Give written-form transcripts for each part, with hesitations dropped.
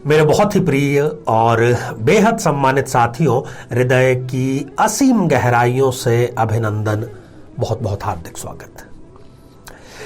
मेरे बहुत ही प्रिय और बेहद सम्मानित साथियों, हृदय की असीम गहराइयों से अभिनंदन, बहुत बहुत हार्दिक स्वागत।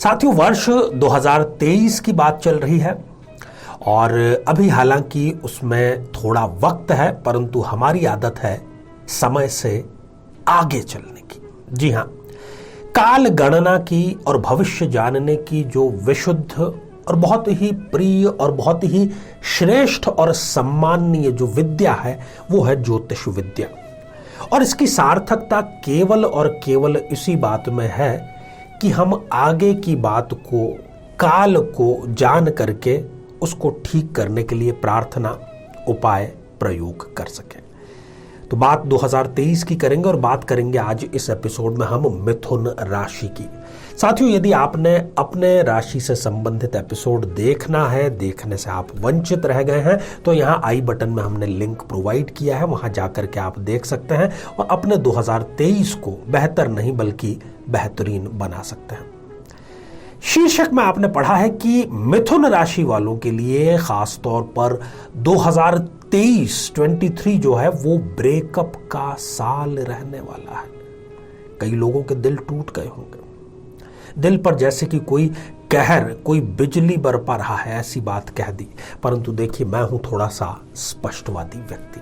साथियों, वर्ष 2023 की बात चल रही है और अभी हालांकि उसमें थोड़ा वक्त है, परंतु हमारी आदत है समय से आगे चलने की। जी हां, काल गणना की और भविष्य जानने की जो विशुद्ध और बहुत ही प्रिय और बहुत ही श्रेष्ठ और सम्माननीय जो विद्या है वो है ज्योतिष विद्या। और इसकी सार्थकता केवल और केवल इसी बात में है कि हम आगे की बात को, काल को जान करके उसको ठीक करने के लिए प्रार्थना, उपाय प्रयोग कर सकें। तो बात 2023 की करेंगे और बात करेंगे आज इस एपिसोड में हम मिथुन राशि की। साथियों, यदि आपने अपने राशि से संबंधित एपिसोड देखना है, देखने से आप वंचित रह गए हैं, तो यहाँ आई बटन में हमने लिंक प्रोवाइड किया है, वहां जाकर के आप देख सकते हैं और अपने 2023 को बेहतर नहीं बल्कि बेहतरीन बना सकते हैं। शीर्षक में आपने पढ़ा है कि मिथुन राशि वालों के लिए खास तौर पर 2023 जो है वो ब्रेकअप का साल रहने वाला है। कई लोगों के दिल टूट गए होंगे, दिल पर जैसे कि कोई कहर, कोई बिजली बरपा रहा है, ऐसी बात कह दी। परंतु देखिए, मैं हूं थोड़ा सा स्पष्टवादी व्यक्ति।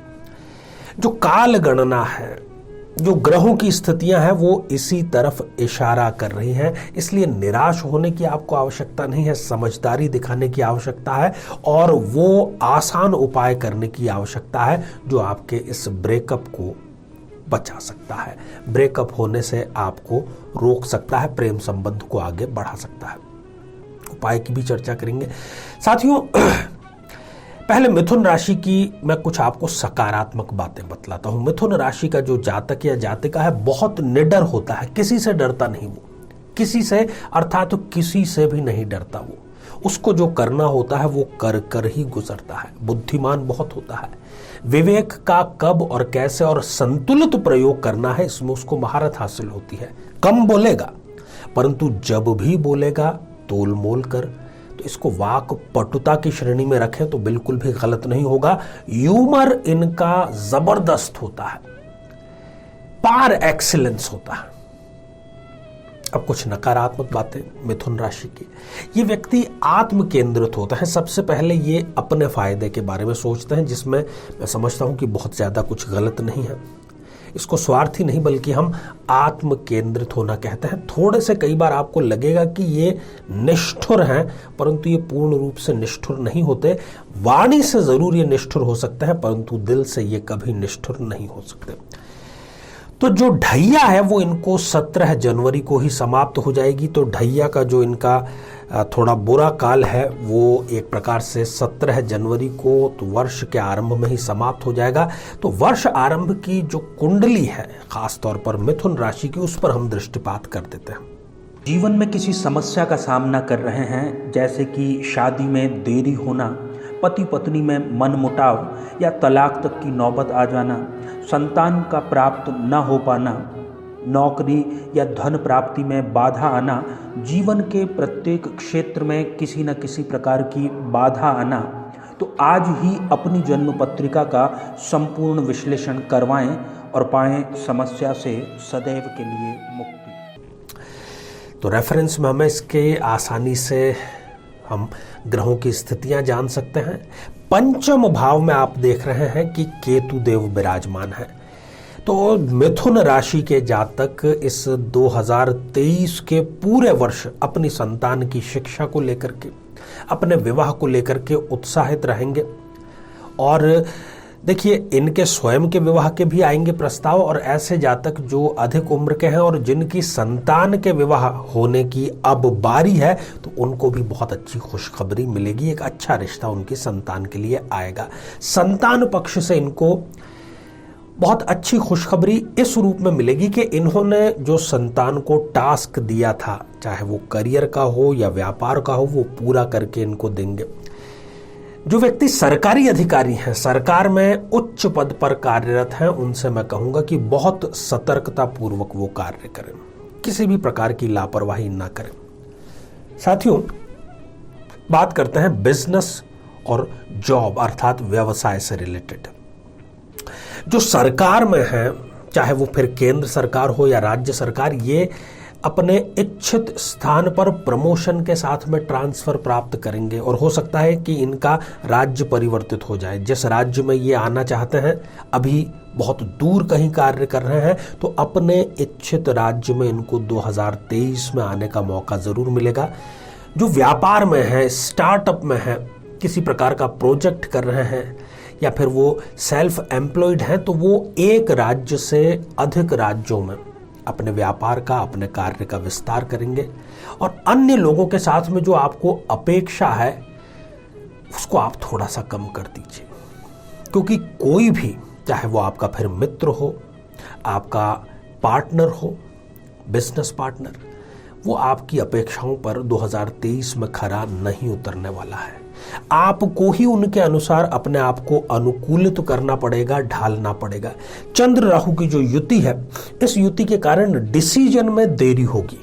जो काल गणना है, जो ग्रहों की स्थितियां हैं, वो इसी तरफ इशारा कर रही हैं। इसलिए निराश होने की आपको आवश्यकता नहीं है, समझदारी दिखाने की आवश्यकता है और वो आसान उपाय करने की आवश्यकता है जो आपके इस ब्रेकअप को बचा सकता है, ब्रेकअप होने से आपको रोक सकता है, प्रेम संबंध को आगे बढ़ा सकता है। उपाय की भी चर्चा करेंगे। साथियों, पहले मिथुन राशि की मैं कुछ आपको सकारात्मक बातें बतलाता हूं। मिथुन राशि का जो जातक या जातिका है बहुत निडर होता है, किसी से डरता नहीं। वो किसी से अर्थात तो किसी से भी नहीं डरता। वो उसको जो करना होता है वो कर कर ही गुजरता है। बुद्धिमान बहुत होता है। विवेक का कब और कैसे और संतुलित प्रयोग करना है, इसमें उसको महारत हासिल होती है। कम बोलेगा, परंतु जब भी बोलेगा तोल मोल कर। तो इसको वाक पटुता की श्रेणी में रखें तो बिल्कुल भी गलत नहीं होगा। ह्यूमर इनका जबरदस्त होता है, पार एक्सीलेंस होता है। अब कुछ नकारात्मक बातें मिथुन राशि की। ये व्यक्ति आत्म केंद्रित होता है। सबसे पहले ये अपने फायदे के बारे में सोचते हैं, जिसमें मैं समझता हूं कि बहुत ज्यादा कुछ गलत नहीं है। इसको स्वार्थी नहीं बल्कि हम आत्म केंद्रित होना कहते हैं। थोड़े से कई बार आपको लगेगा कि ये निष्ठुर हैं, परंतु ये पूर्ण रूप से निष्ठुर नहीं होते। वाणी से जरूर ये निष्ठुर हो सकते हैं, परंतु दिल से ये कभी निष्ठुर नहीं हो सकते। तो जो ढैया है वो इनको 17 जनवरी को ही समाप्त हो जाएगी। तो ढैया का जो इनका थोड़ा बुरा काल है वो एक प्रकार से 17 जनवरी को तो वर्ष के आरंभ में ही समाप्त हो जाएगा। तो वर्ष आरंभ की जो कुंडली है, खास तौर पर मिथुन राशि की, उस पर हम दृष्टिपात कर देते हैं। जीवन में किसी समस्या का सामना कर रहे हैं, जैसे कि शादी में देरी होना, पति पत्नी में मनमुटाव या तलाक तक की नौबत आ जाना, संतान का प्राप्त न हो पाना, नौकरी या धन प्राप्ति में बाधा आना, जीवन के प्रत्येक क्षेत्र में किसी न किसी प्रकार की बाधा आना। तो आज ही अपनी जन्म पत्रिका का संपूर्ण विश्लेषण करवाएं और पाएं समस्या से सदैव के लिए मुक्ति। तो रेफरेंस में हमें इसके आसानी से हम ग्रहों की स्थितियां जान सकते हैं। पंचम भाव में आप देख रहे हैं कि केतु देव विराजमान है। तो मिथुन राशि के जातक इस 2023 के पूरे वर्ष अपनी संतान की शिक्षा को लेकर के, अपने विवाह को लेकर के उत्साहित रहेंगे। और देखिए, इनके स्वयं के विवाह के भी आएंगे प्रस्ताव, और ऐसे जातक जो अधिक उम्र के हैं और जिनकी संतान के विवाह होने की अब बारी है, तो उनको भी बहुत अच्छी खुशखबरी मिलेगी। एक अच्छा रिश्ता उनकी संतान के लिए आएगा। संतान पक्ष से इनको बहुत अच्छी खुशखबरी इस रूप में मिलेगी कि इन्होंने जो संतान को टास्क दिया था, चाहे वो करियर का हो या व्यापार का हो, वो पूरा करके इनको देंगे। जो व्यक्ति सरकारी अधिकारी हैं, सरकार में उच्च पद पर कार्यरत हैं, उनसे मैं कहूंगा कि बहुत सतर्कता पूर्वक वो कार्य करें, किसी भी प्रकार की लापरवाही ना करें। साथियों, बात करते हैं बिजनेस और जॉब अर्थात व्यवसाय से रिलेटेड। जो सरकार में है, चाहे वो फिर केंद्र सरकार हो या राज्य सरकार, ये अपने इच्छित स्थान पर प्रमोशन के साथ में ट्रांसफर प्राप्त करेंगे और हो सकता है कि इनका राज्य परिवर्तित हो जाए। जिस राज्य में ये आना चाहते हैं, अभी बहुत दूर कहीं कार्य कर रहे हैं, तो अपने इच्छित राज्य में इनको 2023 में आने का मौका जरूर मिलेगा। जो व्यापार में है, स्टार्टअप में है, किसी प्रकार का प्रोजेक्ट कर रहे हैं या फिर वो सेल्फ एम्प्लॉयड हैं, तो वो एक राज्य से अधिक राज्यों में अपने व्यापार का, अपने कार्य का विस्तार करेंगे और अन्य लोगों के साथ में जो आपको अपेक्षा है उसको आप थोड़ा सा कम कर दीजिए, क्योंकि कोई भी, चाहे वो आपका फिर मित्र हो, आपका पार्टनर हो, बिजनेस पार्टनर, वो आपकी अपेक्षाओं पर 2023 में खरा नहीं उतरने वाला है। आपको ही उनके अनुसार अपने आप को अनुकूलित करना पड़ेगा, ढालना पड़ेगा। चंद्र राहु की जो युति है, इस युति के कारण डिसीजन में देरी होगी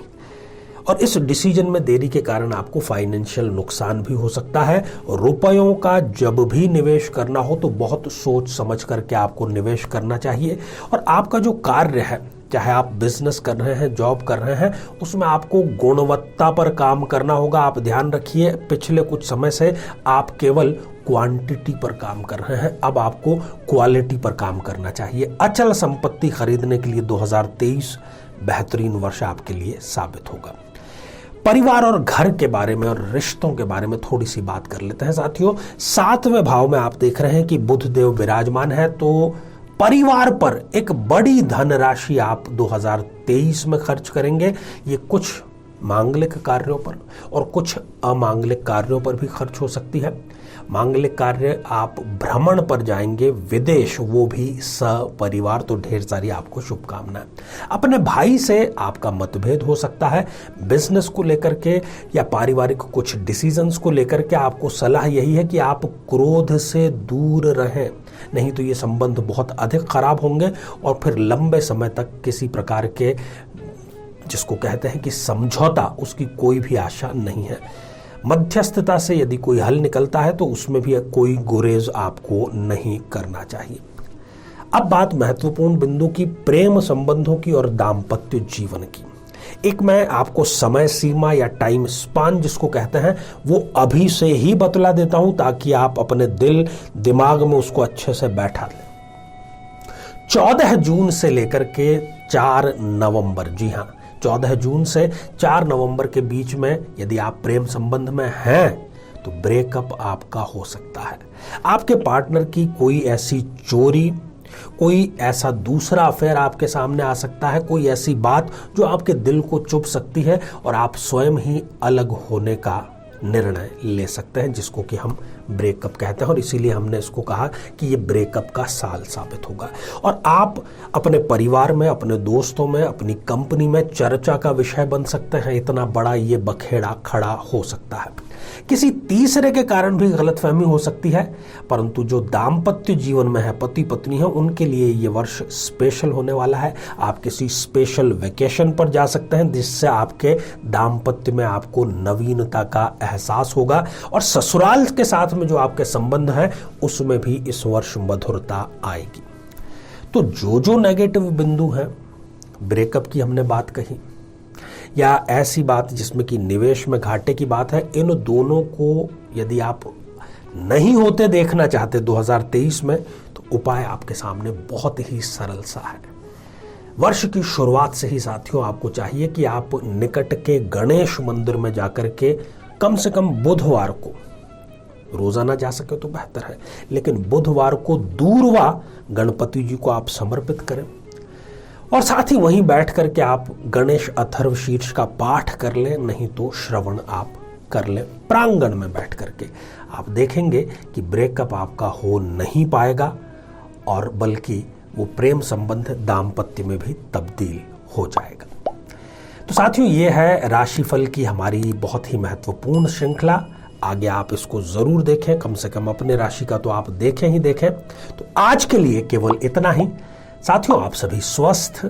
और इस डिसीजन में देरी के कारण आपको फाइनेंशियल नुकसान भी हो सकता है। रुपयों का जब भी निवेश करना हो तो बहुत सोच समझ करके आपको निवेश करना चाहिए। और आपका जो कार्य है, चाहे आप बिजनेस कर रहे हैं, जॉब कर रहे हैं, उसमें आपको गुणवत्ता पर काम करना होगा। आप ध्यान रखिए, पिछले कुछ समय से आप केवल क्वांटिटी पर काम कर रहे हैं, अब आपको क्वालिटी पर काम करना चाहिए। अचल संपत्ति खरीदने के लिए 2023 बेहतरीन वर्ष आपके लिए साबित होगा। परिवार और घर के बारे में और रिश्तों के बारे में थोड़ी सी बात कर लेते हैं साथियों। 7वें भाव में आप देख रहे हैं कि बुध देव विराजमान है, तो परिवार पर एक बड़ी धनराशि आप 2023 में खर्च करेंगे। ये कुछ मांगलिक कार्यों पर और कुछ अमांगलिक कार्यों पर भी खर्च हो सकती है। मांगलिक कार्य, आप भ्रमण पर जाएंगे विदेश, वो भी सपरिवार, तो ढेर सारी आपको शुभकामनाएं। अपने भाई से आपका मतभेद हो सकता है, बिजनेस को लेकर के या पारिवारिक कुछ डिसीजंस को लेकर के। आपको सलाह यही है कि आप क्रोध से दूर रहें, नहीं तो ये संबंध बहुत अधिक खराब होंगे और फिर लंबे समय तक किसी प्रकार के, जिसको कहते हैं कि समझौता, उसकी कोई भी आशा नहीं है। मध्यस्थता से यदि कोई हल निकलता है तो उसमें भी कोई गुरेज आपको नहीं करना चाहिए। अब बात महत्वपूर्ण बिंदु की, प्रेम संबंधों की और दाम्पत्य जीवन की। एक मैं आपको समय सीमा या टाइम स्पान जिसको कहते हैं, वो अभी से ही बतला देता हूं ताकि आप अपने दिल दिमाग में उसको अच्छे से बैठा लें। 14 जून से लेकर के 4 नवंबर, जी हां, 14 जून से 4 नवंबर के बीच में यदि आप प्रेम संबंध में हैं तो ब्रेकअप आपका हो सकता है। आपके पार्टनर की कोई ऐसी चोरी, कोई ऐसा दूसरा अफेयर आपके सामने आ सकता है, कोई ऐसी बात जो आपके दिल को चुभ सकती है और आप स्वयं ही अलग होने का निर्णय ले सकते हैं, जिसको कि हम ब्रेकअप कहते हैं। और इसीलिए हमने इसको कहा कि ये ब्रेकअप का साल साबित होगा। और आप अपने परिवार में, अपने दोस्तों में, अपनी कंपनी में चर्चा का विषय बन सकते हैं। इतना बड़ा ये बखेड़ा खड़ा हो सकता है। किसी तीसरे के कारण भी गलतफहमी हो सकती है, परंतु जो दाम्पत्य जीवन में है, पति पत्नी है, उनके लिए ये वर्ष स्पेशल होने वाला है। आप किसी स्पेशल वेकेशन पर जा सकते हैं जिससे आपके दाम्पत्य में आपको नवीनता का एहसास होगा और ससुराल के साथ में जो आपके संबंध है उसमें भी इस वर्ष मधुरता आएगी। तो जो नेगेटिव बिंदु है, ब्रेकअप की हमने बात कही या ऐसी बात जिसमें कि निवेश में घाटे की बात है, इन दोनों को यदि आप नहीं होते देखना चाहते 2023 में, तो उपाय आपके सामने बहुत ही सरल सा है। वर्ष की शुरुआत से ही साथियों आपको चाहिए कि आप निकट के गणेश मंदिर में जाकर के कम से कम बुधवार को, रोजाना जा सके तो बेहतर है, लेकिन बुधवार को दूरवा गणपति जी को आप समर्पित करें और साथ ही वहीं बैठ करके आप गणेश अथर्व शीर्ष का पाठ कर लें, नहीं तो श्रवण आप कर लें प्रांगण में बैठ करके। आप देखेंगे कि ब्रेकअप आपका हो नहीं पाएगा और बल्कि वो प्रेम संबंध दाम्पत्य में भी तब्दील हो जाएगा। तो साथियों, ये है राशिफल की हमारी बहुत ही महत्वपूर्ण श्रृंखला। आगे आप इसको जरूर देखें, कम से कम अपने राशि का तो आप देखें ही देखें। तो आज के लिए केवल इतना ही। साथियों, आप सभी स्वस्थ,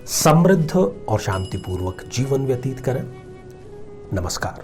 समृद्ध और शांतिपूर्वक जीवन व्यतीत करें। नमस्कार।